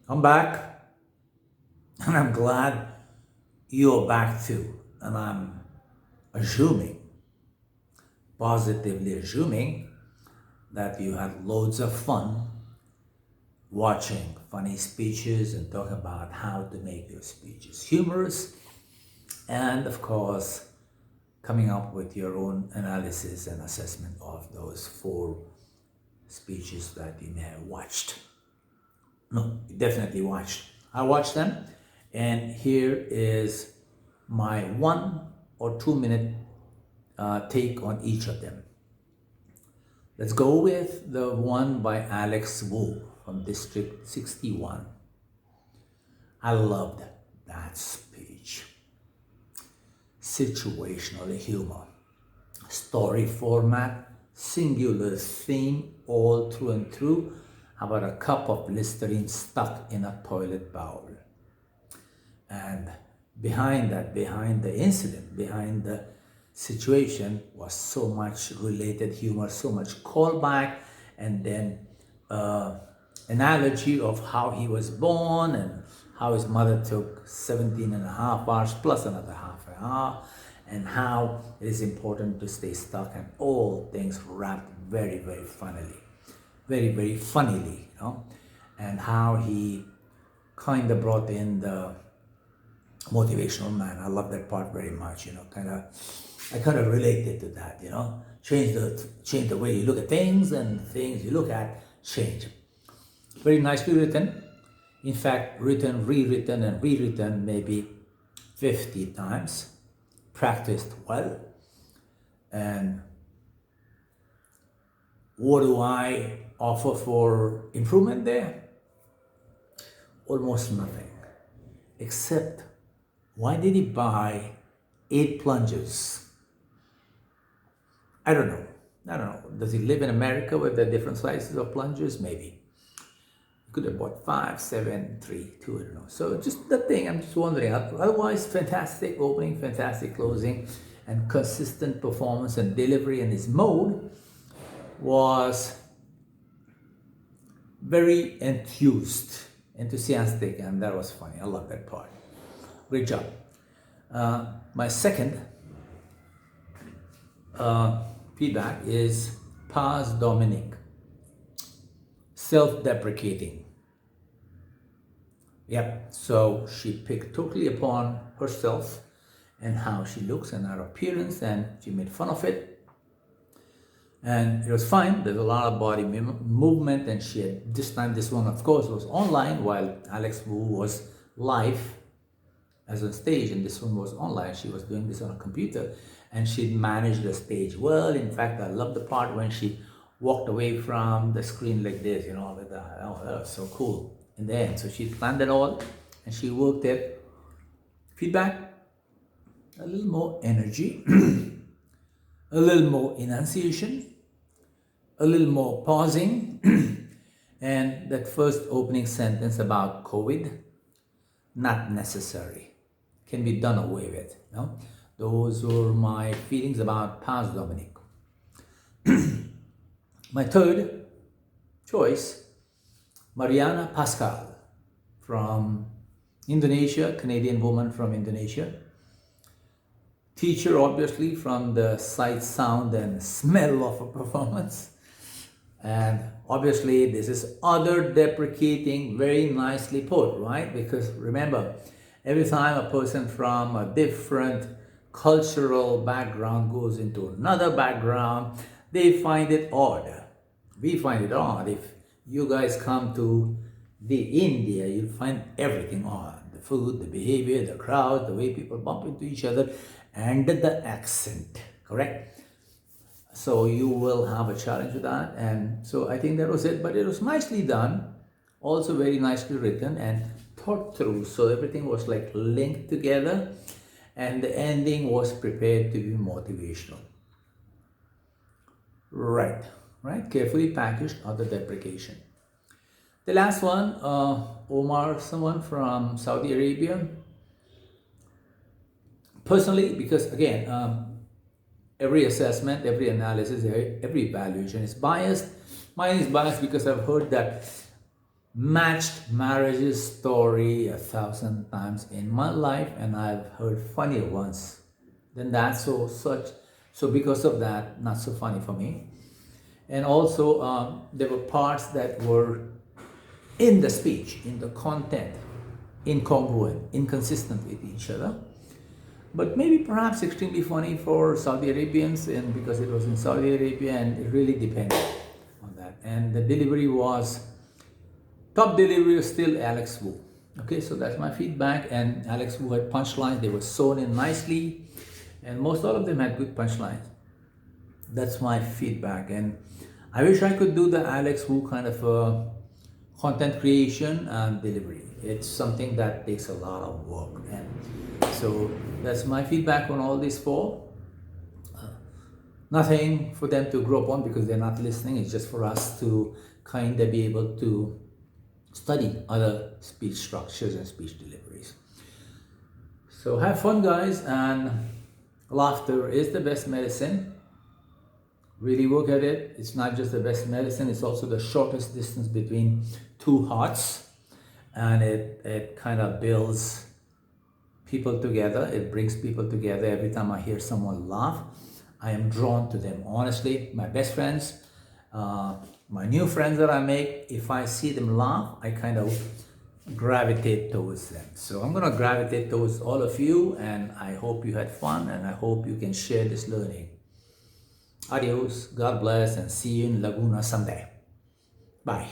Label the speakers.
Speaker 1: I'm back, and I'm glad you're back too. And I'm assuming, positively assuming, that you had loads of fun watching funny speeches and talking about how to make your speeches humorous, and of course, coming up with your own analysis and assessment of those four speeches that you may have watched. No, you definitely watched. I watched them, and here is my 1 or 2 minute take on each of them. Let's go with the one by Alex Wu from District 61. I loved that speech. Situational humor, story format, singular theme all through and through about a cup of Listerine stuck in a toilet bowl. And behind the incident, behind the situation was so much related humor, so much callback, and then analogy of how he was born and how his mother took 17 and a half hours plus another half an hour, and how it is important to stay stuck, and all things wrapped very, very funnily, very, very funnily, and how he kind of brought in the motivational man. I love that part very much, I kind of related to that, change the way you look at things, and things you look at change. Very nicely written. In fact, written, rewritten, and rewritten maybe 50 times. Practiced well. And what do I offer for improvement there? Almost nothing. Except, why did he buy 8 plungers? I don't know. Does he live in America with the different sizes of plungers? Maybe. He could have bought 5, 7, 3, 2, I don't know. So just the thing, I'm just wondering. Otherwise, fantastic opening, fantastic closing, and consistent performance and delivery. And his mode was very enthusiastic, and that was funny. I love that part. Great job. My second feedback is Paz Dominic, self-deprecating. Yep, so she picked totally upon herself and how she looks and her appearance, and she made fun of it. And it was fine. There's a lot of body movement, and she had this one, of course, was online, while Alex Wu was live as on stage, and this one was online. She was doing this on a computer, and she managed the stage well. In fact, I love the part when she walked away from the screen like this, with that. Oh, that was so cool in the end. So she planned it all, and she worked it. Feedback: a little more energy, a little more enunciation, a little more pausing, and that first opening sentence about COVID, not necessary, can be done away with. Those were my feelings about Paz Dominic. My third choice, Mariana Pascal from Indonesia, Canadian woman from Indonesia. Teacher, obviously, from the sight, sound, and smell of a performance. And obviously, this is other deprecating, very nicely put, right? Because remember, every time a person from a different cultural background goes into another background, they find it odd. We find it odd. If you guys come to the India, you'll find everything odd. The food, the behavior, the crowd, the way people bump into each other, and the accent, correct? So you will have a challenge with that. And so I think that was it, but it was nicely done, also very nicely written and thought through. So everything was like linked together, and the ending was prepared to be motivational. Right, carefully packaged, other deprecation. The last one, Omar, someone from Saudi Arabia. Personally, because again, every assessment, every analysis, every evaluation is biased. Mine is biased because I've heard that matched marriages story 1,000 times in my life, and I've heard funnier ones than that. So because of that, not so funny for me. And also, there were parts that were in the speech, in the content, incongruent, inconsistent with each other. But maybe perhaps extremely funny for Saudi Arabians, and because it was in Saudi Arabia, and it really depended on that. And the delivery was top delivery was still Alex Wu. Okay, so that's my feedback. And Alex Wu had punchlines; they were sewn in nicely, and most all of them had good punchlines. That's my feedback, and I wish I could do the Alex Wu kind of content creation and delivery. It's something that takes a lot of work, and so that's my feedback on all these four. Nothing for them to grow up on because they're not listening. It's just for us to kind of be able to study other speech structures and speech deliveries. So have fun, guys, and laughter is the best medicine. Really work at it. It's not just the best medicine, it's also the shortest distance between two hearts, and it kind of builds people together. It brings people together. Every time I hear someone laugh, I am drawn to them. Honestly, my best friends, my new friends that I make, if I see them laugh, I kind of gravitate towards them. So I'm going to gravitate towards all of you, and I hope you had fun, and I hope you can share this learning. Adios, God bless, and see you in Laguna someday. Bye.